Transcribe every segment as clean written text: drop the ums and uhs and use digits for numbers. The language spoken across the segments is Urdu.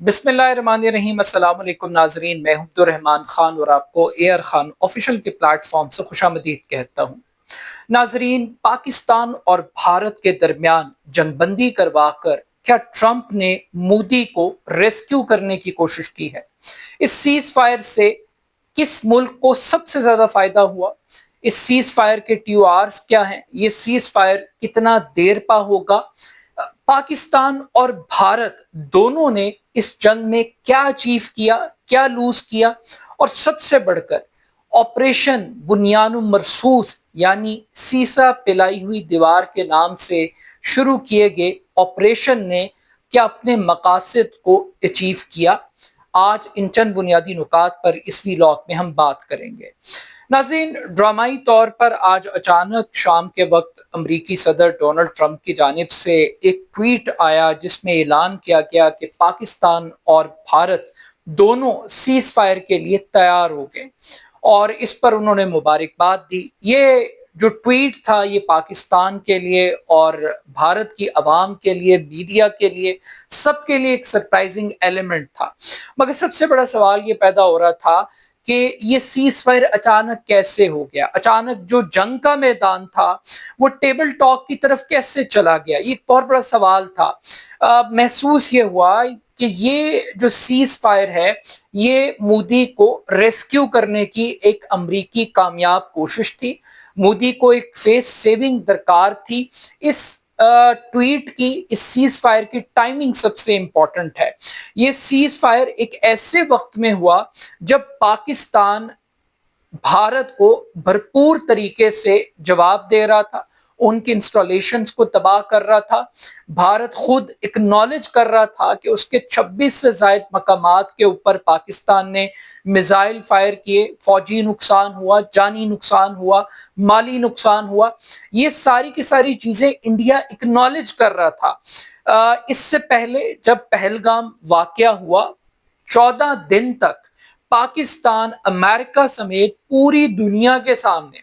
بسم اللہ الرحمن الرحیم۔ السلام علیکم ناظرین، میں عبد الرحمن خان اور آپ کو ایئر خان آفیشل کے پلیٹ فارم سے خوش آمدید کہتا ہوں۔ ناظرین، پاکستان اور بھارت کے درمیان جنگ بندی کروا کر کیا ٹرمپ نے مودی کو ریسکیو کرنے کی کوشش کی ہے؟ اس سیز فائر سے کس ملک کو سب سے زیادہ فائدہ ہوا؟ اس سیز فائر کے ٹیو آرز کیا ہیں؟ یہ سیز فائر کتنا دیر پا ہوگا؟ پاکستان اور بھارت دونوں نے اس جنگ میں کیا اچیو کیا، کیا لوز کیا، اور سب سے بڑھ کر آپریشن بنیان مرصوص یعنی سیسا پلائی ہوئی دیوار کے نام سے شروع کیے گئے آپریشن نے کیا اپنے مقاصد کو اچیو کیا؟ آج ان چند بنیادی نکات پر اس ویلاگ میں ہم بات کریں گے۔ ناظرین، ڈرامائی طور پر آج اچانک شام کے وقت امریکی صدر ڈونلڈ ٹرمپ کی جانب سے ایک ٹویٹ آیا جس میں اعلان کیا گیا کہ پاکستان اور بھارت دونوں سیز فائر کے لیے تیار ہو گئے، اور اس پر انہوں نے مبارکباد دی۔ یہ جو ٹویٹ تھا یہ پاکستان کے لیے اور بھارت کی عوام کے لیے، میڈیا کے لیے، سب کے لیے ایک سرپرائزنگ ایلیمنٹ تھا، مگر سب سے بڑا سوال یہ پیدا ہو رہا تھا کہ یہ سیز فائر اچانک کیسے ہو گیا؟ اچانک جو جنگ کا میدان تھا وہ ٹیبل ٹاک کی طرف کیسے چلا گیا؟ یہ ایک بہت بڑا سوال تھا۔ محسوس یہ ہوا کہ یہ جو سیز فائر ہے یہ مودی کو ریسکیو کرنے کی ایک امریکی کامیاب کوشش تھی۔ مودی کو ایک فیس سیونگ درکار تھی۔ اس ٹویٹ کی، اس سیز فائر کی ٹائمنگ سب سے امپورٹنٹ ہے۔ یہ سیز فائر ایک ایسے وقت میں ہوا جب پاکستان بھارت کو بھرپور طریقے سے جواب دے رہا تھا، ان کی انسٹالیشنز کو تباہ کر رہا تھا۔ بھارت خود اکنالج کر رہا تھا کہ اس کے 26 سے زائد مقامات کے اوپر پاکستان نے میزائل فائر کیے، فوجی نقصان ہوا، جانی نقصان ہوا، مالی نقصان ہوا۔ یہ ساری کی ساری چیزیں انڈیا اکنالج کر رہا تھا۔ اس سے پہلے جب پہلگام واقعہ ہوا، 14 دن تک پاکستان امریکہ سمیت پوری دنیا کے سامنے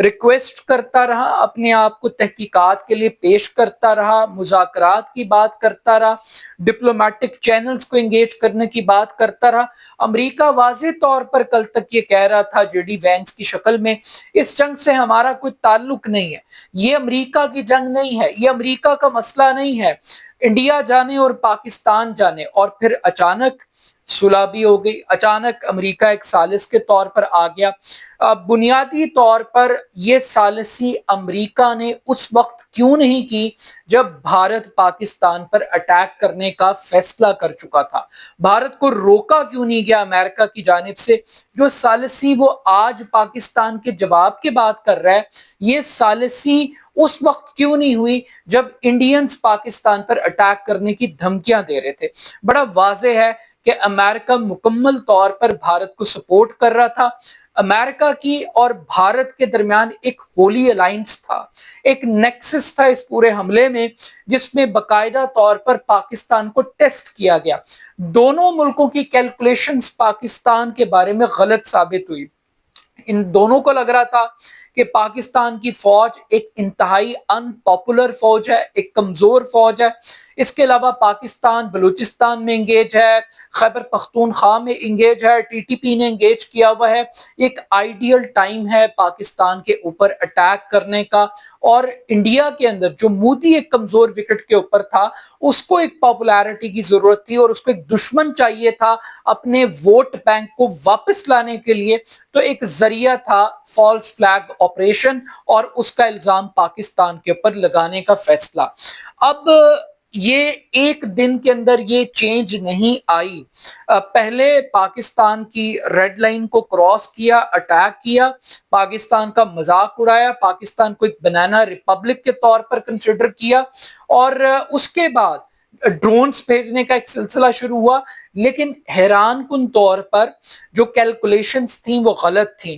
ریکویسٹ کرتا رہا، اپنے آپ کو تحقیقات کے لیے پیش کرتا رہا، مذاکرات کی بات کرتا رہا، ڈپلومیٹک چینلز کو انگیج کرنے کی بات کرتا رہا۔ امریکہ واضح طور پر کل تک یہ کہہ رہا تھا جے ڈی وینس کی شکل میں، اس جنگ سے ہمارا کوئی تعلق نہیں ہے، یہ امریکہ کی جنگ نہیں ہے، یہ امریکہ کا مسئلہ نہیں ہے، انڈیا جانے اور پاکستان جانے۔ اور پھر اچانک صلح بھی ہو گئی، اچانک امریکہ ایک ثالث کے طور پر آ گیا۔ بنیادی طور پر یہ ثالثی امریکہ نے اس وقت کیوں نہیں کی جب بھارت پاکستان پر اٹیک کرنے کا فیصلہ کر چکا تھا؟ بھارت کو روکا کیوں نہیں گیا امریکہ کی جانب سے؟ جو ثالثی وہ آج پاکستان کے جواب کی بات کر رہا ہے، یہ ثالثی اس وقت کیوں نہیں ہوئی جب انڈینز پاکستان پر اٹیک کرنے کی دھمکیاں دے رہے تھے؟ بڑا واضح ہے کہ امریکہ مکمل طور پر بھارت کو سپورٹ کر رہا تھا۔ امریکہ کی اور بھارت کے درمیان ایک ہولی الائنس تھا، ایک نیکسس تھا اس پورے حملے میں، جس میں باقاعدہ طور پر پاکستان کو ٹیسٹ کیا گیا۔ دونوں ملکوں کی کیلکولیشنز پاکستان کے بارے میں غلط ثابت ہوئی۔ ان دونوں کو لگ رہا تھا کہ پاکستان کی فوج ایک انتہائی ان پاپولر فوج ہے، ایک کمزور فوج ہے۔ اس کے علاوہ پاکستان بلوچستان میں انگیج ہے، خیبر پختونخوا میں انگیج ہے، ٹی ٹی پی نے انگیج کیا ہوا ہے۔ ایک آئیڈیل ٹائم ہے پاکستان کے اوپر اٹیک کرنے کا، اور انڈیا کے اندر جو مودی ایک کمزور وکٹ کے اوپر تھا، اس کو ایک پاپولیرٹی کی ضرورت تھی اور اس کو ایک دشمن چاہیے تھا اپنے ووٹ بینک کو واپس لانے کے لیے۔ تو ایک ذریعہ تھا فالس فلیگ آپریشن اور اس کا الزام پاکستان کے اوپر لگانے کا فیصلہ۔ اب یہ ایک دن کے اندر یہ چینج نہیں آئی۔ پہلے پاکستان کی ریڈ لائن کو کراس کیا، اٹیک کیا، پاکستان کا مذاق اڑایا، پاکستان کو ایک بنانا ریپبلک کے طور پر کنسیڈر کیا، اور اس کے بعد ڈرونز بھیجنے کا ایک سلسلہ شروع ہوا۔ لیکن حیران کن طور پر جو کیلکولیشنز تھیں وہ غلط تھیں۔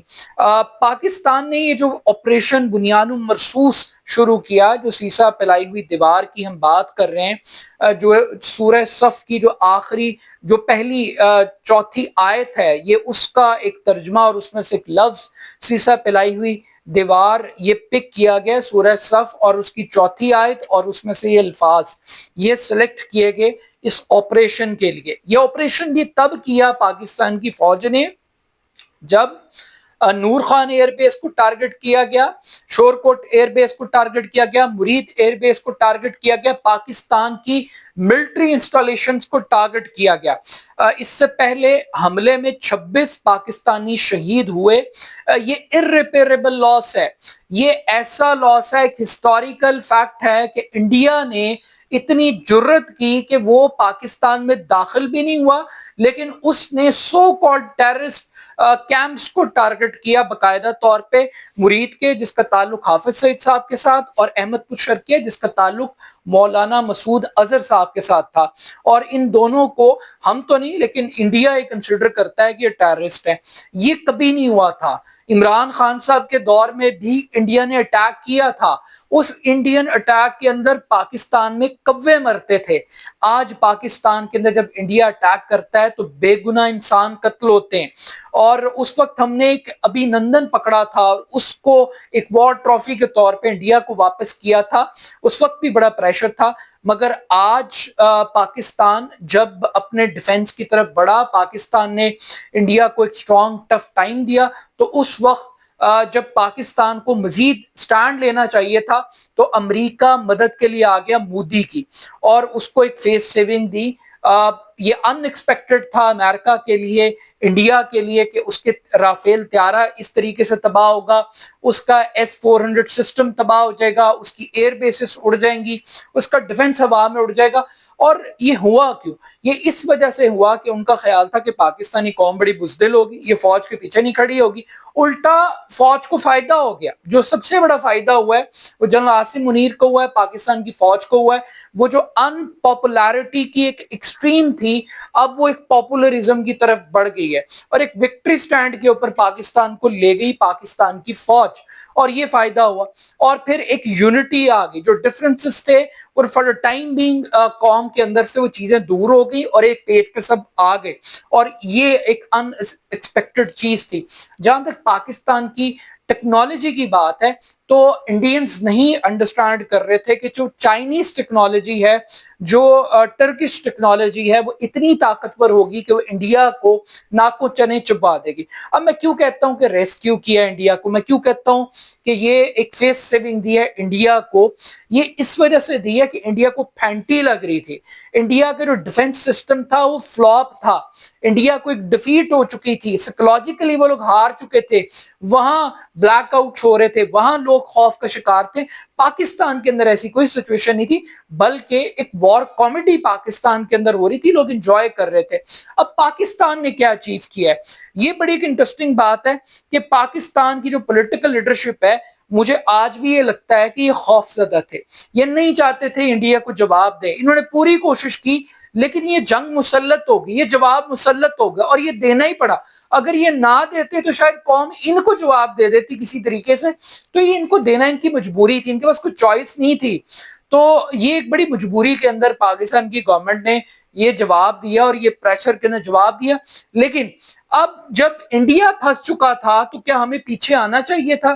پاکستان نے یہ جو آپریشن بنیان مرصوص شروع کیا، جو سیسا پلائی ہوئی دیوار کی ہم بات کر رہے ہیں، جو سورہ صف کی جو آخری جو پہلی چوتھی آیت ہے، یہ اس کا ایک ترجمہ اور اس میں سے ایک لفظ سیسا پلائی ہوئی دیوار یہ پک کیا گیا، سورہ صف اور اس کی چوتھی آیت اور اس میں سے یہ الفاظ یہ سلیکٹ کیے گئے اس آپریشن کے لیے. یہ آپریشن بھی تب کیا پاکستان کی فوج نے جب نور خان ایئر بیس کو ٹارگٹ کیا گیا, شورکوٹ ایئر بیس کو ٹارگٹ کیا گیا, مرید ایئر بیس کو ٹارگٹ کیا گیا, پاکستان کی ملٹری انسٹالیشنز کو ٹارگٹ کیا گیا. اس سے پہلے حملے میں 26 پاکستانی شہید ہوئے. یہ irreparable لاس ہے, یہ ایسا لاس ہے, ایک ہسٹوریکل فیکٹ ہے کہ انڈیا نے اتنی جرت کی کہ وہ پاکستان میں داخل بھی نہیں ہوا, لیکن اس نے سو کالڈ ٹیررسٹ کیمپس کو ٹارگٹ کیا باقاعدہ طور پہ, مرید کے جس کا تعلق حافظ سعید صاحب کے ساتھ, اور احمد پور شرقیہ جس کا تعلق مولانا مسعود اظہر صاحب کے ساتھ تھا. اور ان دونوں کو ہم تو نہیں لیکن انڈیا یہ کنسیڈر کرتا ہے کہ یہ ٹیررسٹ ہے. یہ کبھی نہیں ہوا تھا. عمران خان صاحب کے دور میں بھی انڈیا نے اٹیک کیا تھا, اس انڈین اٹیک کے اندر پاکستان میں کوے مرتے تھے. آج پاکستان کے اندر جب انڈیا اٹیک کرتا ہے تو بے گناہ انسان قتل ہوتے ہیں. اور اس وقت ہم نے ایک ابھی نندن پکڑا تھا اور اس کو ایک وار ٹرافی کے طور پہ انڈیا کو واپس کیا تھا. اس وقت بھی بڑا پریشر تھا, مگر آج پاکستان جب اپنے ڈیفنس کی طرف بڑھا, پاکستان نے انڈیا کو ایک اسٹرانگ ٹف ٹائم دیا, تو اس وقت جب پاکستان کو مزید سٹینڈ لینا چاہیے تھا تو امریکہ مدد کے لیے آ گیا مودی کی, اور اس کو ایک فیس سیونگ دی. یہ ان ایکسپیکٹڈ تھا امریکہ کے لیے, انڈیا کے لیے, کہ اس کے رافیل طیارہ اس طریقے سے تباہ ہوگا, اس کا S-400 سسٹم تباہ ہو جائے گا, اس کی ایئر بیسز اڑ جائیں گی, اس کا ڈیفنس ہوا میں اڑ جائے گا. اور یہ ہوا کیوں؟ یہ اس وجہ سے ہوا کہ ان کا خیال تھا کہ پاکستانی قوم بڑی بزدل ہوگی, یہ فوج کے پیچھے نہیں کھڑی ہوگی. الٹا فوج کو فائدہ ہو گیا. جو سب سے بڑا فائدہ ہوا ہے وہ جنرل عاصم منیر کو ہوا ہے, پاکستان کی فوج کو ہوا ہے. وہ جو ان پاپولیرٹی کی ایک ایکسٹریم تھی, اب وہ ایک پاپولرزم کی طرف بڑھ گئی ہے, اور ایک وکٹری سٹینڈ کے اوپر پاکستان کو لے گئی پاکستان کی فوج, اور یہ فائدہ ہوا. اور پھر ایک یونٹی آ گئی, جو ڈفرنسز تھے اور فار دا ٹائم بینگ قوم کے اندر سے وہ چیزیں دور ہو گئی اور ایک پیج پہ سب آ گئے, اور یہ ایک ان ایکسپیکٹڈ چیز تھی. جہاں تک پاکستان کی ٹیکنالوجی کی بات ہے تو انڈینز نہیں انڈرسٹینڈ کر رہے تھے کہ جو چائنیز ٹیکنالوجی ہے, جو ٹرکش ٹیکنالوجی ہے, وہ اتنی طاقتور ہوگی کہ وہ انڈیا کو ناکو چنے چبا دے گی. اب میں کیوں کہتا ہوں کہ ریسکیو کیا انڈیا کو, میں کیوں کہتا ہوں کہ یہ ایک فیس سیونگ دی ہے انڈیا کو, یہ اس وجہ سے دی ہے کہ انڈیا کو پھینٹی لگ رہی تھی. انڈیا کا جو ڈیفنس سسٹم تھا وہ فلاپ تھا, انڈیا کو ایک ڈیفیٹ ہو چکی تھی, سائیکولوجیکلی وہ لوگ ہار چکے تھے, وہاں بلیک آؤٹ ہو رہے تھے, وہاں لوگ خوف کا شکار تھے. پاکستان کے اندر ایسی کوئی سچویشن نہیں تھی, بلکہ ایک وار کامیڈی پاکستان کے اندر ہو رہی تھی, لوگ انجوائے کر رہے تھے. اب پاکستان نے کیا اچیو کیا ہے, یہ بڑی ایک انٹرسٹنگ بات ہے کہ پاکستان کی جو پولیٹیکل لیڈرشپ ہے, مجھے آج بھی یہ لگتا ہے کہ یہ خوف زدہ تھے, یہ نہیں چاہتے تھے انڈیا کو جواب دے. انہوں نے پوری کوشش کی, لیکن یہ جنگ مسلط ہوگی, یہ جواب مسلط ہوگا, اور یہ دینا ہی پڑا. اگر یہ نہ دیتے تو شاید قوم ان کو جواب دے دیتی کسی طریقے سے, تو یہ ان کو دینا ان کی مجبوری تھی, ان کے پاس کوئی چوائس نہیں تھی. تو یہ ایک بڑی مجبوری کے اندر پاکستان کی گورنمنٹ نے یہ جواب دیا, اور یہ پریشر کے اندر جواب دیا. لیکن اب جب انڈیا پھنس چکا تھا تو کیا ہمیں پیچھے آنا چاہیے تھا,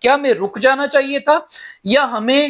کیا ہمیں رک جانا چاہیے تھا, یا ہمیں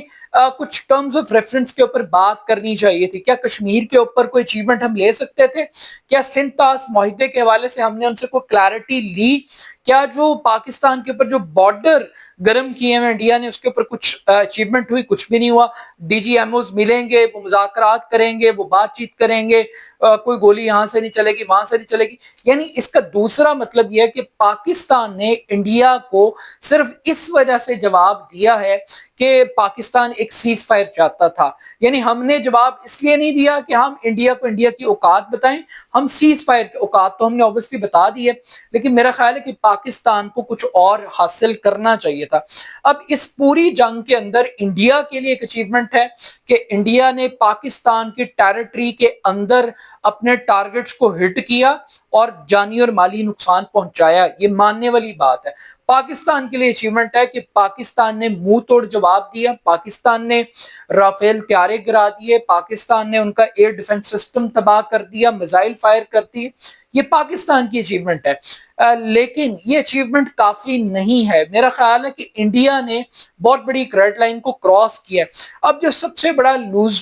کچھ ٹرمز آف ریفرنس کے اوپر بات کرنی چاہیے تھی؟ کیا کشمیر کے اوپر کوئی اچیومنٹ ہم لے سکتے تھے؟ کیا سندھ طاس معاہدے کے حوالے سے ہم نے ان سے کوئی کلیئرٹی لی؟ کیا جو پاکستان کے اوپر جو بارڈر گرم کیے ہیں انڈیا نے, اس کے اوپر کچھ اچیومنٹ ہوئی؟ کچھ بھی نہیں ہوا. ڈی جی ایم اوز ملیں گے, وہ مذاکرات کریں گے, وہ بات چیت کریں گے, کوئی گولی یہاں سے نہیں چلے گی, وہاں سے نہیں چلے گی. یعنی اس کا دوسرا مطلب یہ ہے کہ پاکستان نے انڈیا کو صرف اس وجہ سے جواب دیا ہے کہ پاکستان ایک سیز فائر چاہتا تھا. یعنی ہم نے جواب اس لیے نہیں دیا کہ ہم انڈیا کو انڈیا کی اوقات بتائیں, ہم سیز فائر کی اوقات تو ہم نے اوبویسلی بتا دی ہے, لیکن میرا خیال ہے کہ پاکستان کو کچھ اور حاصل کرنا چاہیے تھا. اب اس پوری جنگ کے اندر انڈیا کے لیے ایک اچیومنٹ ہے کہ انڈیا نے پاکستان کی ٹیریٹری کے اندر اپنے ٹارگٹس کو ہٹ کیا اور جانی اور مالی نقصان پہنچایا. یہ ماننے والی بات ہے. پاکستان کے لیے اچیومنٹ ہے کہ پاکستان نے منہ توڑ جواب دیا, پاکستان نے رافیل طیارے گرا دیے, پاکستان نے ان کا ایئر ڈیفنس سسٹم تباہ کر دیا, میزائل فائر کر دیے. یہ پاکستان کی اچیومنٹ ہے, لیکن یہ اچیومنٹ کافی نہیں ہے. میرا خیال ہے کہ انڈیا نے بہت بڑی ریڈ لائن کو کراس کیا ہے. اب جو سب سے بڑا لوز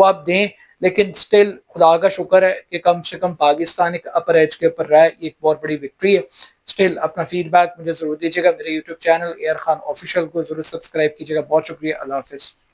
وہ آپ دیں، لیکن سٹل خدا کا شکر ہے کہ کم سے کم پاکستان ایک اپر ایج کے اوپر رہا ہے، یہ ایک بہت بڑی وکٹری ہے۔ سٹل اپنا فیڈ بیک مجھے ضرور دیجیے گا، میرے YouTube channel A R Khan official کو ضرور سبسکرائب کیجیے گا۔ بہت شکریہ، اللہ حافظ۔